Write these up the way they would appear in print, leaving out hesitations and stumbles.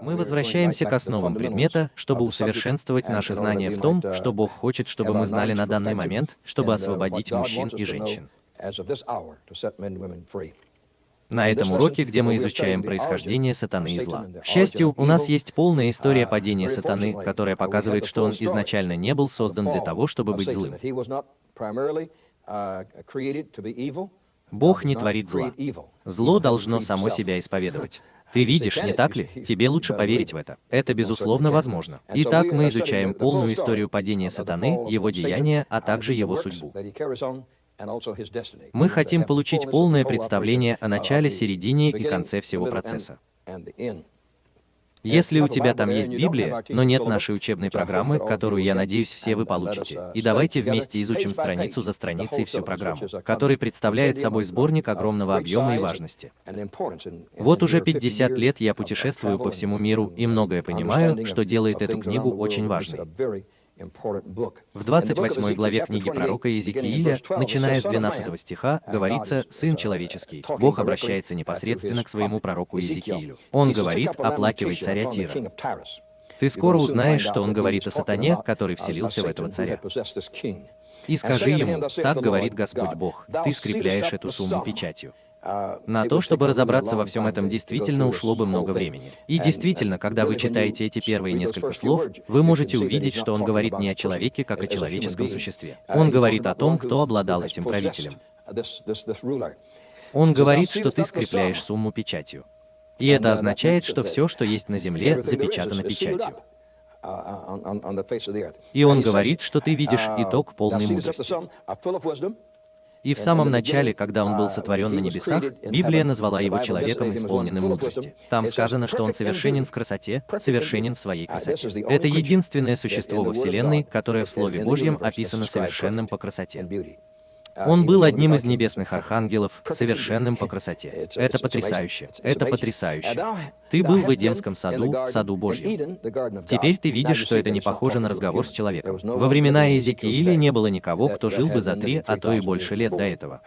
Мы возвращаемся к основам предмета, чтобы усовершенствовать наши знания в том, что Бог хочет, чтобы мы знали на данный момент, чтобы освободить мужчин и женщин. На этом уроке, где мы изучаем происхождение сатаны и зла. К счастью, у нас есть полная история падения сатаны, которая показывает, что он изначально не был создан для того, чтобы быть злым. Бог не творит зла. Зло должно само себя исповедовать. Ты видишь, не так ли? Тебе лучше поверить в это. Это, безусловно, возможно. Итак, мы изучаем полную историю падения сатаны, его деяния, а также его судьбу. Мы хотим получить полное представление о начале, середине и конце всего процесса. Если у тебя там есть Библия, но нет нашей учебной программы, которую, я надеюсь, все вы получите, и давайте вместе изучим страницу за страницей всю программу, который представляет собой сборник огромного объема и важности. Вот уже 50 лет я путешествую по всему миру и многое понимаю, что делает эту книгу очень важной. В 28 главе книги пророка Иезекииля, начиная с 12 стиха, говорится: «Сын человеческий». Бог обращается непосредственно к своему пророку Иезекиилю. Он говорит: «Оплакивай царя Тира». Ты скоро узнаешь, что он говорит о сатане, который вселился в этого царя. И скажи ему: «Так говорит Господь Бог, ты скрепляешь эту сумму печатью». На то, чтобы разобраться во всем этом, действительно ушло бы много времени. И действительно, когда вы читаете эти первые несколько слов, вы можете увидеть, что он говорит не о человеке, как о человеческом существе. Он говорит о том, кто обладал этим правителем. Он говорит, что ты скрепляешь сумму печатью. И это означает, что все, что есть на земле, запечатано печатью. И он говорит, что ты видишь итог полной мудрости. И в самом начале, когда он был сотворен на небесах, Библия назвала его человеком, исполненным мудрости. Там сказано, что он совершенен в красоте, совершенен в своей красоте. Это единственное существо во Вселенной, которое в Слове Божьем описано совершенным по красоте. Он был одним из небесных архангелов, совершенным по красоте. Это потрясающе. Это потрясающе. Ты был в Эдемском саду, саду Божьем. Теперь ты видишь, что это не похоже на разговор с человеком. Во времена Иезекииля не было никого, кто жил бы за 3, а то и больше лет до этого.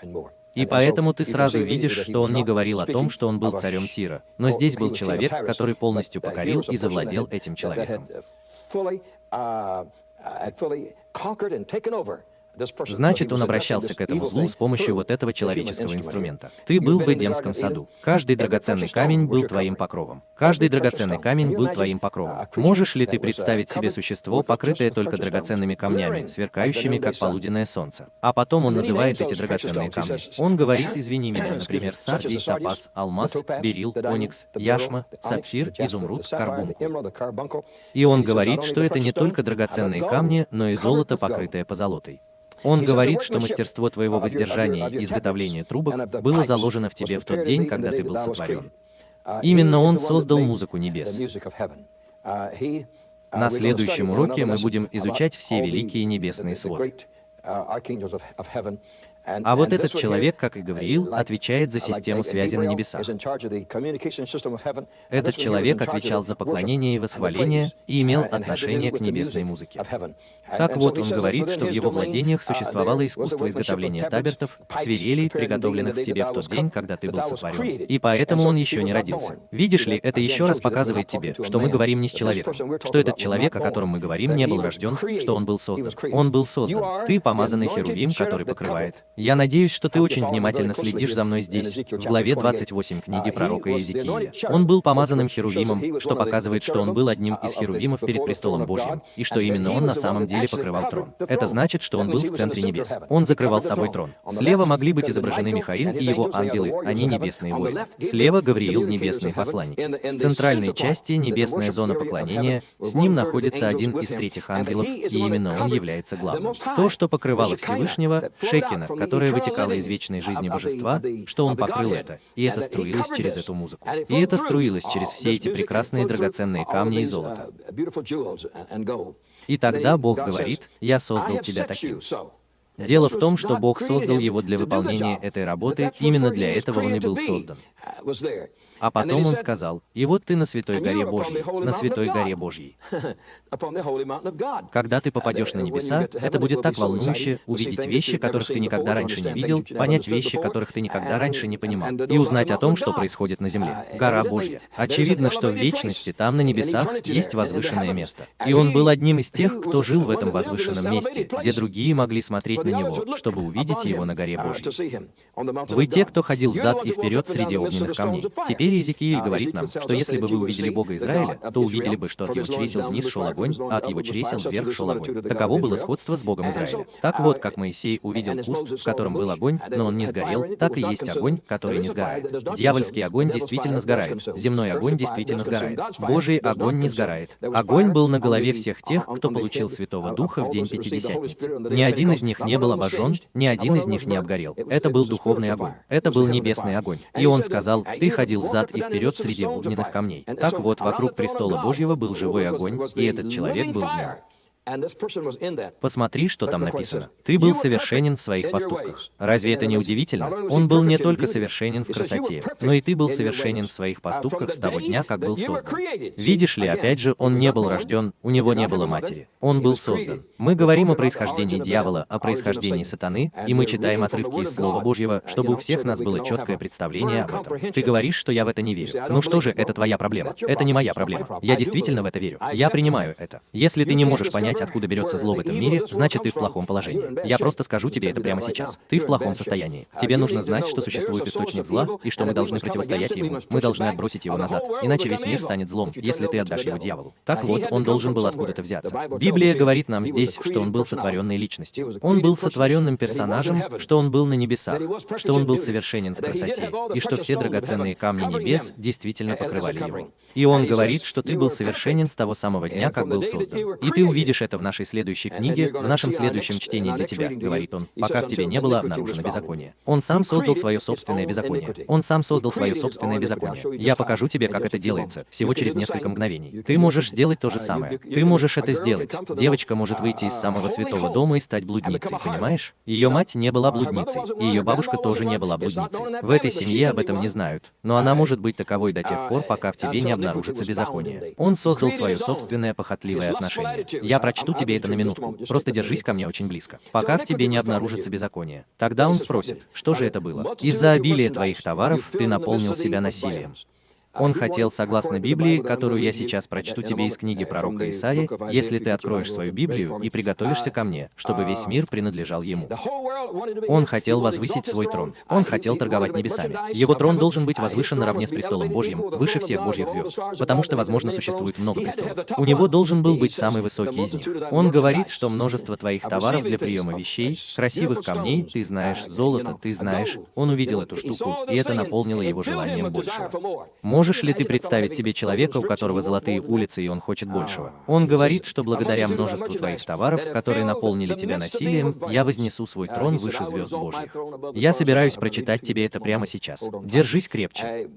И поэтому ты сразу видишь, что он не говорил о том, что он был царем Тира. Но здесь был человек, который полностью покорил и завладел этим человеком. Значит, он обращался к этому злу с помощью вот этого человеческого инструмента. Ты был в Эдемском саду. Каждый драгоценный камень был твоим покровом. Каждый драгоценный камень был твоим покровом. Можешь ли ты представить себе существо, покрытое только драгоценными камнями, сверкающими, как полуденное солнце? А потом он называет эти драгоценные камни. Он говорит: извини меня, например, сардий, топаз, алмаз, берил, оникс, яшма, сапфир, изумруд, карбункул. И он говорит, что это не только драгоценные камни, но и золото, покрытое позолотой. Он говорит, что мастерство твоего воздержания и изготовления трубок было заложено в тебе в тот день, когда ты был сотворен. Именно он создал музыку небес. На следующем уроке мы будем изучать все великие небесные своды. А вот этот человек, как и Гавриил, отвечает за систему связи на небесах. Этот человек отвечал за поклонение и восхваление и имел отношение к небесной музыке. Так вот, он говорит, что в его владениях существовало искусство изготовления табертов, свирелей, приготовленных в тебе в тот день, когда ты был сотворен. И поэтому он еще не родился. Видишь ли, это еще раз показывает тебе, что мы говорим не с человеком, что этот человек, о котором мы говорим, не был рожден, что он был создан. Он был создан. Ты помазанный херувим, который покрывает. Я надеюсь, что ты очень внимательно следишь за мной здесь, в главе 28 книги пророка Иезекииля. Он был помазанным херувимом, что показывает, что он был одним из херувимов перед престолом Божьим, и что именно он на самом деле покрывал трон. Это значит, что он был в центре небес. Он закрывал собой трон. Слева могли быть изображены Михаил и его ангелы, они небесные воины. Слева Гавриил, небесный посланник. В центральной части небесная зона поклонения, с ним находится один из третьих ангелов, и именно он является главным. То, что покрывало Всевышнего, Шекина, которая вытекала из вечной жизни божества, что он покрыл это, и это струилось через эту музыку. И это струилось через все эти прекрасные драгоценные камни и золото. И тогда Бог говорит: «Я создал тебя таким». Дело в том, что Бог создал его для выполнения этой работы, именно для этого он и был создан. А потом он сказал: «И вот ты на святой горе Божьей, на святой горе Божьей». Когда ты попадешь на небеса, это будет так волнующе увидеть вещи, которых ты никогда раньше не видел, понять вещи, которых ты никогда раньше не понимал, и узнать о том, что происходит на земле. Гора Божья. Очевидно, что в вечности, там на небесах, есть возвышенное место. И он был одним из тех, кто жил в этом возвышенном месте, где другие могли смотреть на него, чтобы увидеть его на горе Божьей. Вы те, кто ходил взад и вперед среди огненных камней. Теперь Иезекииль говорит нам, что если бы вы увидели Бога Израиля, то увидели бы, что от его чресел вниз шел огонь, а от его чресел вверх шел огонь. Таково было сходство с Богом Израиля. Так вот, как Моисей увидел куст, в котором был огонь, но он не сгорел, так и есть огонь, который не сгорает. Дьявольский огонь действительно сгорает, земной огонь действительно сгорает, Божий огонь не сгорает. Огонь был на голове всех тех, кто получил Святого Духа в день Пятидесятницы. Ни один из них не был обожжен, ни один из них не обгорел. Это был духовный огонь. Это был небесный огонь. И он сказал: «Ты ходил взад и вперед среди огненных камней». Так вот, вокруг престола Божьего был живой огонь, и этот человек был в нем. Посмотри, что там написано. «Ты был совершенен в своих поступках». Разве это не удивительно? Он был не только совершенен в красоте, но и ты был совершенен в своих поступках с того дня, как был создан. Видишь ли, опять же, он не был рожден, у него не было матери. Он был создан. Мы говорим о происхождении дьявола, о происхождении сатаны, и мы читаем отрывки из Слова Божьего, чтобы у всех нас было четкое представление об этом. Ты говоришь, что я в это не верю. Ну что же, это твоя проблема. Это не моя проблема. Я действительно в это верю. Я принимаю это. Если ты не можешь понять, откуда берется зло в этом мире, значит, ты в плохом положении. Я просто скажу тебе это прямо сейчас. Ты в плохом состоянии. Тебе нужно знать, что существует источник зла, и что мы должны противостоять ему. Мы должны отбросить его назад, иначе весь мир станет злом, если ты отдашь его дьяволу. Так вот, он должен был откуда-то взяться. Библия говорит нам здесь, что он был сотворенной личностью. Он был сотворенным персонажем, что он был на небесах, что он был совершенен в красоте, и что все драгоценные камни небес действительно покрывали его. И он говорит, что ты был совершенен с того самого дня, как был создан. И ты увидишь это в нашей следующей книге, в нашем следующем чтении для тебя, говорит он, пока в тебе не было обнаружено беззаконие. Он сам создал свое собственное беззаконие. Он сам создал свое собственное беззаконие. Я покажу тебе, как это делается, всего через несколько мгновений. Ты можешь сделать то же самое. Ты можешь это сделать. Девочка может выйти из самого святого дома и стать блудницей, понимаешь? Ее мать не была блудницей, и ее бабушка тоже не была блудницей. В этой семье об этом не знают, но она может быть таковой до тех пор, пока в тебе не обнаружится беззаконие. Он создал свое собственное похотливое отношение. Я прочту тебе это на минутку. Просто держись ко мне очень близко. Пока в тебе не обнаружится беззаконие. Тогда он спросит: что же это было? Из-за обилия твоих товаров ты наполнил себя насилием. Он хотел, согласно Библии, которую я сейчас прочту тебе из книги пророка Исаии, если ты откроешь свою Библию и приготовишься ко мне, чтобы весь мир принадлежал ему. Он хотел возвысить свой трон. Он хотел торговать небесами. Его трон должен быть возвышен наравне с престолом Божьим, выше всех Божьих звезд, потому что, возможно, существует много престолов. У него должен был быть самый высокий из них. Он говорит, что множество твоих товаров для приема вещей, красивых камней, ты знаешь, золото, ты знаешь. Он увидел эту штуку, и это наполнило его желанием большего. Можешь ли ты представить себе человека, у которого золотые улицы, и он хочет большего? Он говорит, что благодаря множеству твоих товаров, которые наполнили тебя насилием, я вознесу свой трон выше звезд Божьих. Я собираюсь прочитать тебе это прямо сейчас. Держись крепче.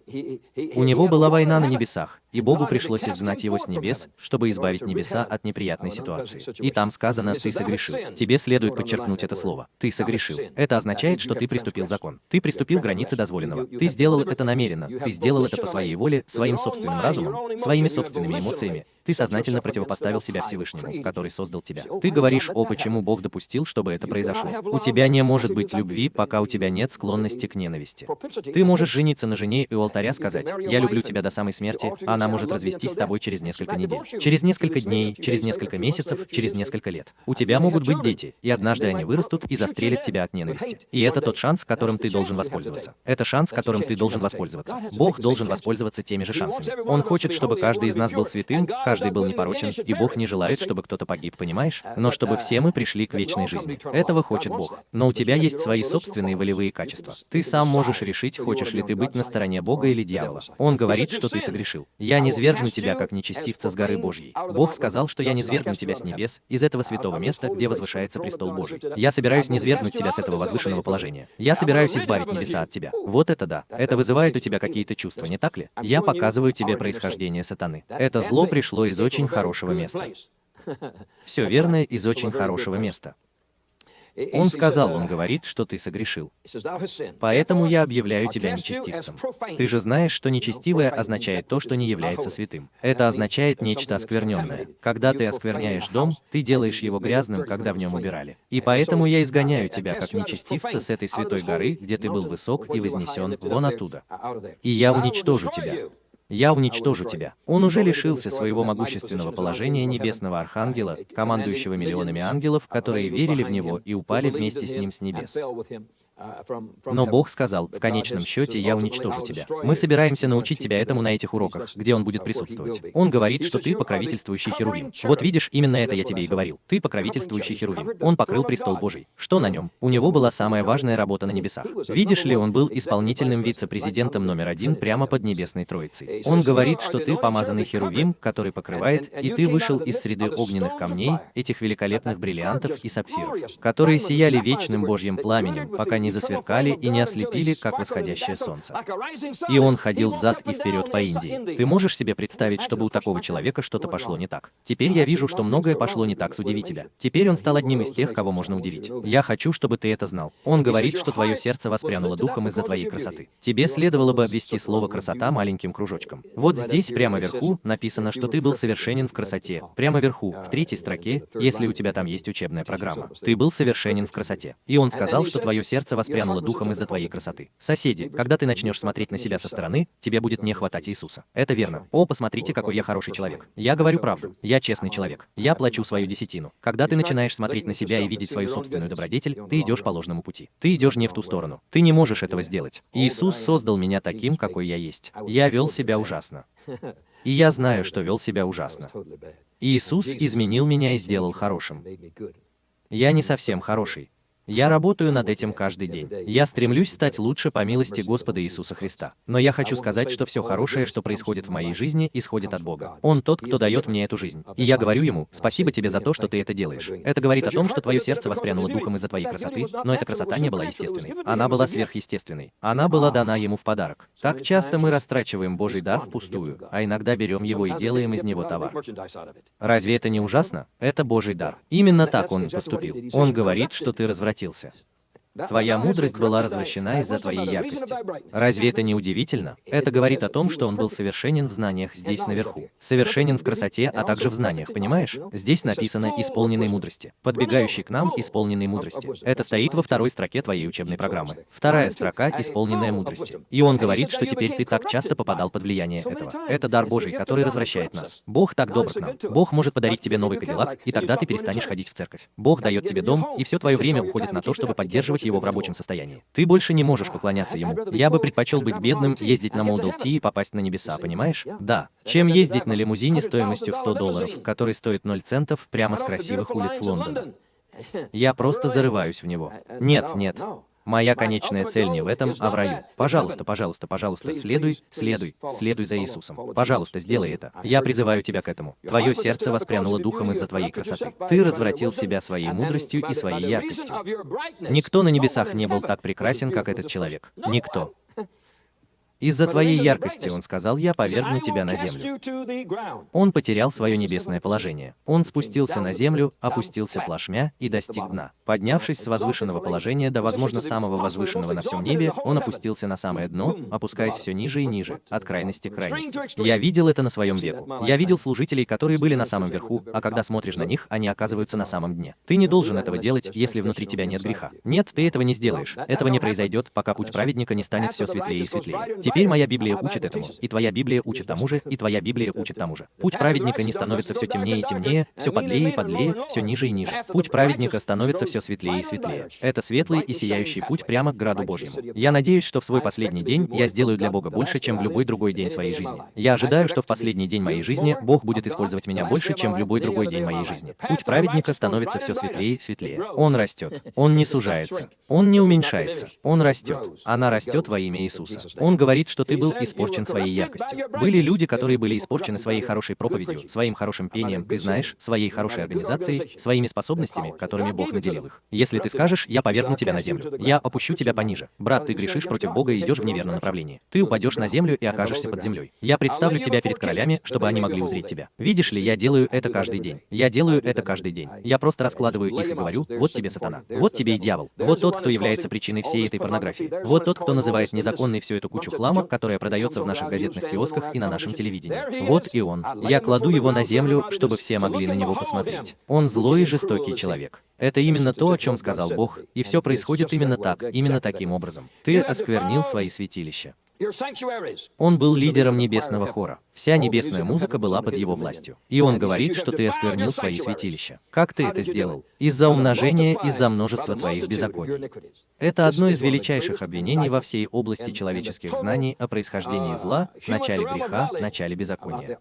У него была война на небесах, и Богу пришлось изгнать его с небес, чтобы избавить небеса от неприятной ситуации. И там сказано: «Ты согрешил». Тебе следует подчеркнуть это слово. «Ты согрешил». Это означает, что ты приступил закон. Ты приступил к границе дозволенного. Ты сделал это намеренно. Ты сделал это по своей воле, своим собственным разумом, своими собственными эмоциями. Ты сознательно противопоставил себя Всевышнему, который создал тебя. Ты говоришь: «О, почему Бог допустил, чтобы это произошло?» У тебя не может быть любви, пока у тебя нет склонности к ненависти. Ты можешь жениться на жене и у алтаря сказать: «Я люблю тебя до самой смерти», а она может развестись с тобой через несколько недель, через несколько дней, через несколько месяцев, через несколько лет. У тебя могут быть дети, и однажды они вырастут и застрелят тебя от ненависти. И это тот шанс, которым ты должен воспользоваться. Это шанс, которым ты должен воспользоваться. Бог должен воспользоваться теми же шансами. Он хочет, чтобы каждый из нас был святым, каждый был непорочен, и Бог не желает, чтобы кто-то погиб, понимаешь? Но чтобы все мы пришли к вечной жизни. Этого хочет Бог. Но у тебя есть свои собственные волевые качества. Ты сам можешь решить, хочешь ли ты быть на стороне Бога или дьявола. Он говорит, что ты согрешил. «Я не свергну тебя, как нечестивца с горы Божьей». Бог сказал, что я не свергну тебя с небес, из этого святого места, где возвышается престол Божий. Я собираюсь не свергнуть тебя с этого возвышенного положения. Я собираюсь избавить небеса от тебя. Вот это да. Это вызывает у тебя какие-то чувства, не так ли? Я показываю тебе происхождение сатаны. Это зло пришло из очень хорошего места. Все верно, из очень хорошего места. Он сказал, он говорит, что ты согрешил. Поэтому я объявляю тебя нечестивцем. Ты же знаешь, что нечестивое означает то, что не является святым. Это означает нечто оскверненное. Когда ты оскверняешь дом, ты делаешь его грязным, когда в нем убирали. И поэтому я изгоняю тебя как нечестивца с этой святой горы, где ты был высок и вознесен, вон оттуда. И я уничтожу тебя. Я уничтожу тебя. Он уже лишился своего могущественного положения небесного архангела, командующего миллионами ангелов, которые верили в него и упали вместе с ним с небес. Но Бог сказал, в конечном счете, я уничтожу тебя. Мы собираемся научить тебя этому на этих уроках, где он будет присутствовать. Он говорит, что ты покровительствующий херувим. Вот видишь, именно это я тебе и говорил. Ты покровительствующий херувим. Он покрыл престол Божий. Что на нем? У него была самая важная работа на небесах. Видишь ли, он был исполнительным вице-президентом номер 1 прямо под Небесной Троицей. Он говорит, что ты помазанный херувим, который покрывает, и ты вышел из среды огненных камней, этих великолепных бриллиантов и сапфиров, которые сияли вечным Божьим пламенем, пока не засверкали и не ослепили, как восходящее солнце. И он ходил взад и вперед по Индии. Ты можешь себе представить, чтобы у такого человека что-то пошло не так? Теперь я вижу, что многое пошло не так с «Удиви тебя». Теперь он стал одним из тех, кого можно удивить. Я хочу, чтобы ты это знал. Он говорит, что твое сердце воспрянуло духом из-за твоей красоты. Тебе следовало бы обвести слово «красота» маленьким кружочком. Вот здесь, прямо вверху, написано, что ты был совершенен в красоте. Прямо вверху, в 3-й строке, если у тебя там есть учебная программа. Ты был совершенен в красоте. И он сказал, что твое сердце воспрянуло духом из-за твоей красоты. Соседи, когда ты начнешь смотреть на себя со стороны, тебе будет не хватать Иисуса. Это верно. О, посмотрите, какой я хороший человек. Я говорю правду. Я честный человек. Я плачу свою десятину. Когда ты начинаешь смотреть на себя и видеть свою собственную добродетель, ты идешь по ложному пути. Ты идешь не в ту сторону. Ты не можешь этого сделать. Иисус создал меня таким, какой я есть. Я вел себя ужасно. И я знаю, что вел себя ужасно. Иисус изменил меня и сделал хорошим. Я не совсем хороший. Я работаю над этим каждый день. Я стремлюсь стать лучше по милости Господа Иисуса Христа. Но я хочу сказать, что все хорошее, что происходит в моей жизни, исходит от Бога. Он тот, кто дает мне эту жизнь. И я говорю ему, спасибо тебе за то, что ты это делаешь. Это говорит о том, что твое сердце воспрянуло духом из-за твоей красоты, но эта красота не была естественной. Она была сверхъестественной. Она была дана ему в подарок. Так часто мы растрачиваем Божий дар впустую, а иногда берем его и делаем из него товар. Разве это не ужасно? Это Божий дар. Именно так он поступил. Он говорит, что ты развратился. Твоя мудрость была развращена из-за твоей яркости. Разве это не удивительно? Это говорит о том, что он был совершенен в знаниях здесь наверху. Совершенен в красоте, а также в знаниях, понимаешь? Здесь написано «исполненной мудрости». Подбегающий к нам исполненной мудрости. Это стоит во 2-й строке твоей учебной программы. 2-я строка «исполненная мудрости». И он говорит, что теперь ты так часто попадал под влияние этого. Это дар Божий, который развращает нас. Бог так добр к нам. Бог может подарить тебе новый Кадиллак, и тогда ты перестанешь ходить в церковь. Бог дает тебе дом, и все твое время уходит на то, чтобы поддерживать его в рабочем состоянии. Ты больше не можешь поклоняться ему. Я бы предпочел быть бедным, ездить на Model T и попасть на небеса, понимаешь? Да. Чем ездить на лимузине стоимостью в $100, который стоит 0 центов прямо с красивых улиц Лондона. Я просто зарываюсь в него. Нет, нет. Моя конечная цель не в этом, а в раю. Пожалуйста, пожалуйста, пожалуйста, следуй за Иисусом. Пожалуйста, сделай это. Я призываю тебя к этому. Твое сердце воспрянуло духом из-за твоей красоты. Ты развратил себя своей мудростью и своей яркостью. Никто на небесах не был так прекрасен, как этот человек. Никто. Из-за твоей яркости, он сказал, я повергну тебя на землю. Он потерял свое небесное положение. Он спустился на землю, опустился плашмя и достиг дна. Поднявшись с возвышенного положения до, возможно, самого возвышенного на всем небе, он опустился на самое дно, опускаясь все ниже и ниже, от крайности к крайности. Я видел это на своем веку. Я видел служителей, которые были на самом верху, а когда смотришь на них, они оказываются на самом дне. Ты не должен этого делать, если внутри тебя нет греха. Нет, ты этого не сделаешь. Этого не произойдет, пока путь праведника не станет все светлее и светлее. Теперь моя Библия учит этому, и твоя Библия учит тому же, и твоя Библия учит тому же. Путь праведника не становится все темнее и темнее, все подлее и подлее, все ниже и ниже. Путь праведника становится все светлее и светлее. Это светлый и сияющий путь прямо к граду Божьему. Я надеюсь, что в свой последний день я сделаю для Бога больше, чем в любой другой день своей жизни. Я ожидаю, что в последний день моей жизни Бог будет использовать меня больше, чем в любой другой день моей жизни. Путь праведника становится все светлее и светлее. Он растет. Он не сужается. Он не уменьшается. Он растет. Она растет во имя Иисуса. Он говорит говорит, что ты был испорчен своей яркостью. Были люди, которые были испорчены своей хорошей проповедью, своим хорошим пением, ты знаешь, своей хорошей организацией, своими способностями, которыми Бог наделил их. Если ты скажешь: «Я повергну тебя на землю, я опущу тебя пониже», брат, ты грешишь против Бога и идешь в неверном направлении. Ты упадешь на землю и окажешься под землей. Я представлю тебя перед королями, чтобы они могли узреть тебя. Видишь ли, я делаю это каждый день. Я делаю это каждый день. Я просто раскладываю их и говорю: вот тебе сатана, вот тебе и дьявол, вот тот, кто является причиной всей этой порнографии, вот тот, кто называет незаконной всю эту кучу хлама, которая продается в наших газетных киосках и на нашем телевидении. Вот и он. Я кладу его на землю, чтобы все могли на него посмотреть. Он злой и жестокий человек. Это именно то, о чем сказал Бог, и все происходит именно так, именно таким образом. Ты осквернил свои святилища. Он был лидером небесного хора. Вся небесная музыка была под его властью. И он говорит, что ты осквернил свои святилища. Как ты это сделал? Из-за умножения, из-за множества твоих беззаконий. Это одно из величайших обвинений во всей области человеческих знаний о происхождении зла, начале греха, начале беззакония.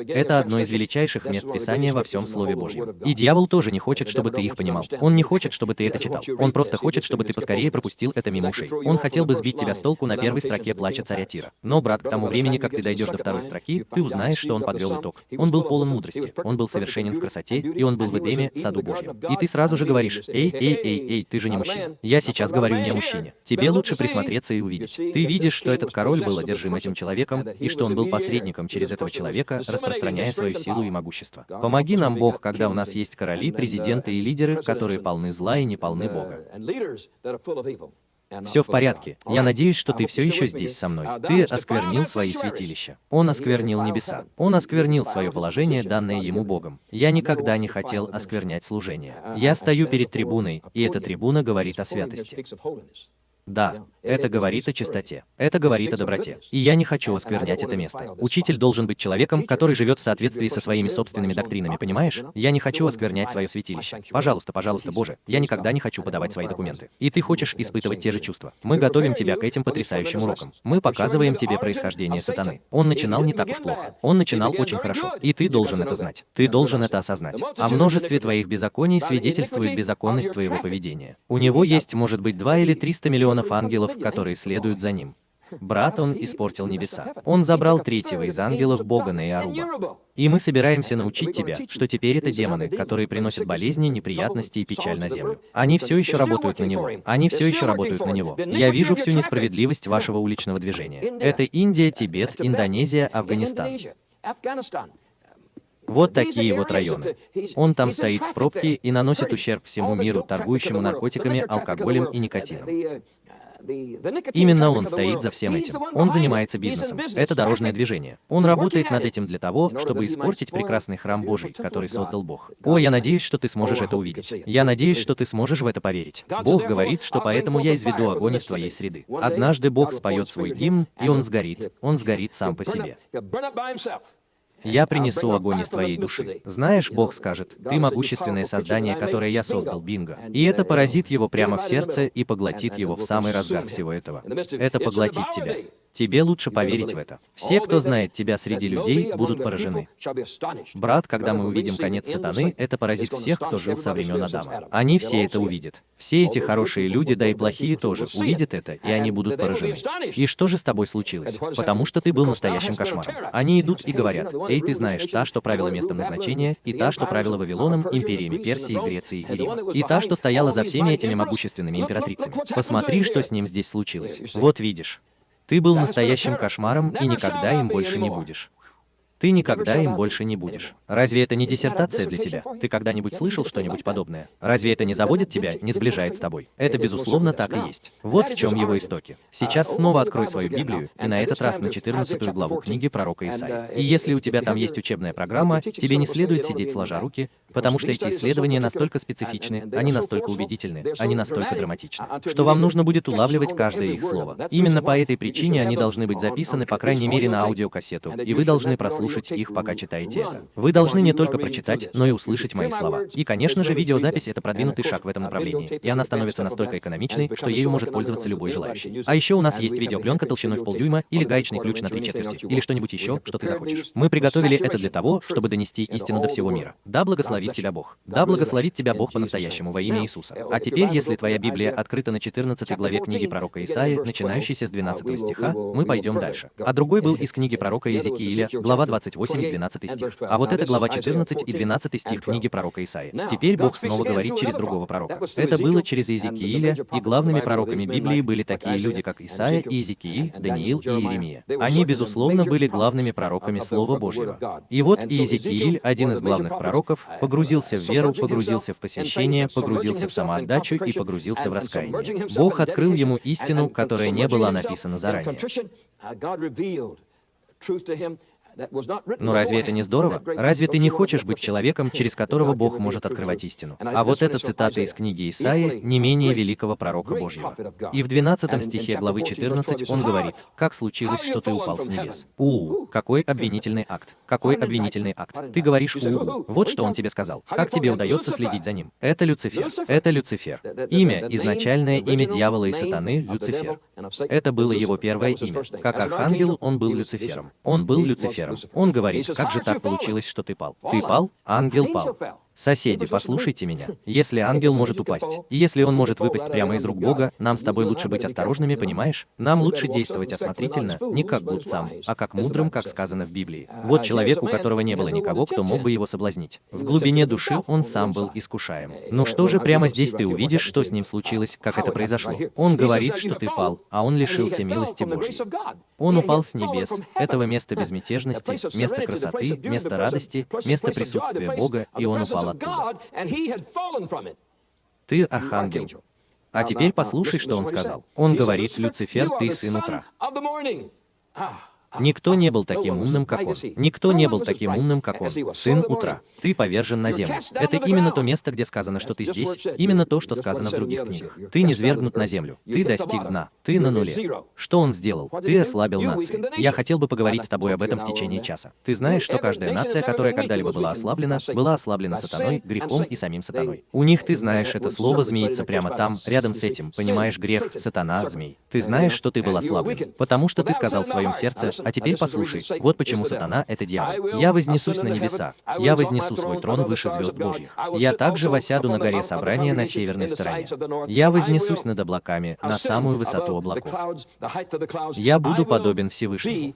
Это одно из величайших мест Писания во всем Слове Божьем. И дьявол тоже не хочет, чтобы ты их понимал. Он не хочет, чтобы ты это читал. Он просто хочет, чтобы ты поскорее пропустил это мимо ушей. Он хотел бы сбить тебя с толку на первой строке плача царя Тира. Но, брат, к тому времени, как ты дойдешь до второй строки, ты узнаешь, что он подвел итог. Он был полон мудрости, он был совершенен в красоте, и он был в Эдеме, саду Божьем. И ты сразу же говоришь: эй, ты же не мужчина. Я сейчас говорю не о мужчине. Тебе лучше присмотреться и увидеть. Ты видишь, что этот король был одержим этим человеком, и что он был посредником через этого человека, распространяя свою силу и могущество. Помоги нам, Бог, когда у нас есть короли, президенты и лидеры, которые полны зла и не полны Бога. Все в порядке. Я надеюсь, что ты все еще здесь со мной. Ты осквернил свои святилища. Он осквернил небеса. Он осквернил свое положение, данное ему Богом. Я никогда не хотел осквернять служение. Я стою перед трибуной, и эта трибуна говорит о святости. Да, это говорит о чистоте, это говорит о доброте. И я не хочу осквернять это место. Учитель должен быть человеком, который живет в соответствии со своими собственными доктринами, понимаешь? Я не хочу осквернять свое святилище. Пожалуйста, пожалуйста, Боже, я никогда не хочу подавать свои документы. И ты хочешь испытывать те же чувства. Мы готовим тебя к этим потрясающим урокам. Мы показываем тебе происхождение сатаны. Он начинал не так уж плохо. Он начинал очень хорошо. И ты должен это знать. Ты должен это осознать. О множестве твоих беззаконий свидетельствует беззаконность твоего поведения. У него есть, может быть, 2 или 300 миллионов ангелов, которые следуют за ним. Брат, он испортил небеса. Он забрал третьего из ангелов Бога на Иаруба. И мы собираемся научить тебя, что теперь это демоны, которые приносят болезни, неприятности и печаль на землю. Они все еще работают на него. Они все еще работают на него. Я вижу всю несправедливость вашего уличного движения. Это Индия, Тибет, Индонезия, Афганистан. Вот такие вот районы. Он там стоит в пробке и наносит ущерб всему миру, торгующему наркотиками, алкоголем и никотином. Именно он стоит за всем этим. Он занимается бизнесом. Это дорожное движение. Он работает над этим для того, чтобы испортить прекрасный храм Божий, который создал Бог. О, я надеюсь, что ты сможешь это увидеть. Я надеюсь, что ты сможешь в это поверить. Бог говорит, что поэтому я изведу огонь из твоей среды. Однажды Бог споет свой гимн, и он сгорит сам по себе. Я принесу огонь из твоей души. Знаешь, Бог скажет: ты могущественное создание, которое я создал, бинго. И это поразит его прямо в сердце и поглотит его в самый разгар всего этого. Это поглотит тебя. Тебе лучше поверить в это. Все, кто знает тебя среди людей, будут поражены. Брат, когда мы увидим конец сатаны, это поразит всех, кто жил со времен Адама. Они все это увидят. Все эти хорошие люди, да и плохие тоже, увидят это, и они будут поражены. И что же с тобой случилось? Потому что ты был настоящим кошмаром. Они идут и говорят: эй, ты знаешь, та, что правила местом назначения, и та, что правила Вавилоном, империями Персии, Греции и Рима, и та, что стояла за всеми этими могущественными императрицами. Посмотри, что с ним здесь случилось. Вот видишь. Ты был настоящим кошмаром и никогда им больше не будешь. Ты никогда им больше не будешь. Разве это не диссертация для тебя? Ты когда-нибудь слышал что-нибудь подобное? Разве это не заводит тебя, не сближает с тобой? Это, безусловно, так и есть. Вот в чем его истоки. Сейчас снова открой свою Библию, и на этот раз на 14 главу книги пророка Исаии. И если у тебя там есть учебная программа, тебе не следует сидеть сложа руки, потому что эти исследования настолько специфичны, они настолько убедительны, они настолько драматичны, что вам нужно будет улавливать каждое их слово. Именно по этой причине они должны быть записаны, по крайней мере, на аудиокассету, и вы должны прослушать слушать их, пока читаете это. Вы должны не только прочитать, но и услышать мои слова. И, конечно же, видеозапись — это продвинутый шаг в этом направлении, и она становится настолько экономичной, что ею может пользоваться любой желающий. А еще у нас есть видеопленка толщиной в полдюйма или гаечный ключ на 3/4, или что-нибудь еще, что ты захочешь. Мы приготовили это для того, чтобы донести истину до всего мира. Да благословит тебя Бог. Да благословит тебя Бог по-настоящему во имя Иисуса. А теперь, если твоя Библия открыта на 14 главе книги пророка Исаии, начинающейся с 12 стиха, мы пойдем дальше. А другой был из книги пророка Иезекииля, глава 28 и 12 стих. А вот это глава 14 и 12 стих книги пророка Исаии. Теперь Бог снова говорит через другого пророка. Это было через Иезекииля, и главными пророками Библии были такие люди, как Исаия, Иезекииль, Даниил и Иеремия. Они, безусловно, были главными пророками Слова Божьего. И вот Иезекииль, один из главных пророков, погрузился в веру, погрузился в посвящение, погрузился в самоотдачу и погрузился в раскаяние. Бог открыл ему истину, которая не была написана заранее. Но разве это не здорово? Разве ты не хочешь быть человеком, через которого Бог может открывать истину? А вот эта цитата из книги Исаии, не менее великого пророка Божьего. И в 12 стихе главы 14 он говорит: «Как случилось, что ты упал с небес?» Какой обвинительный акт! Какой обвинительный акт! Ты говоришь Вот что он тебе сказал. Как тебе удается следить за ним? Это Люцифер. Это Люцифер. Имя, изначальное имя дьявола и сатаны — Люцифер. Это было его первое имя. Как архангел он был Люцифером. Он был Люцифером. Он говорит: как же так получилось, что ты пал? Ты пал? Ангел пал. Соседи, послушайте меня. Если ангел может упасть, и если он может выпасть прямо из рук Бога, нам с тобой лучше быть осторожными, понимаешь? Нам лучше действовать осмотрительно, не как глупцам, а как мудрым, как сказано в Библии. Вот человек, у которого не было никого, кто мог бы его соблазнить. В глубине души он сам был искушаем. Ну что же, прямо здесь ты увидишь, что с ним случилось, как это произошло. Он говорит, что ты пал, а он лишился милости Божьей. Он упал с небес, этого места безмятежности, места красоты, места радости, места присутствия Бога, и он упал оттуда. Ты архангел. А теперь послушай, что он сказал. Он говорит: Люцифер, ты сын утра. Никто не был таким умным, как он. Никто не был таким умным, как он. Сын утра. Ты повержен на землю. Это именно то место, где сказано, что ты здесь. Именно то, что сказано в других книгах. Ты низвергнут на землю. Ты достиг дна. Ты на нуле. Что он сделал? Ты ослабил нации. Я хотел бы поговорить с тобой об этом в течение часа. Ты знаешь, что каждая нация, которая когда-либо была ослаблена сатаной, грехом и самим сатаной. У них, ты знаешь, это слово змеится прямо там, рядом с этим. Понимаешь, грех, сатана, змей. Ты знаешь, что ты был ослаблен. Потому что ты сказал в своем сердце: а теперь послушай, вот почему сатана — это дьявол. Я вознесусь на небеса, я вознесу свой трон выше звезд Божьих. Я также восяду на горе собрания на северной стороне. Я вознесусь над облаками, на самую высоту облаков. Я буду подобен Всевышнему.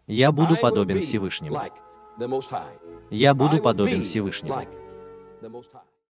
Я буду подобен Всевышнему. Я буду подобен Всевышнему.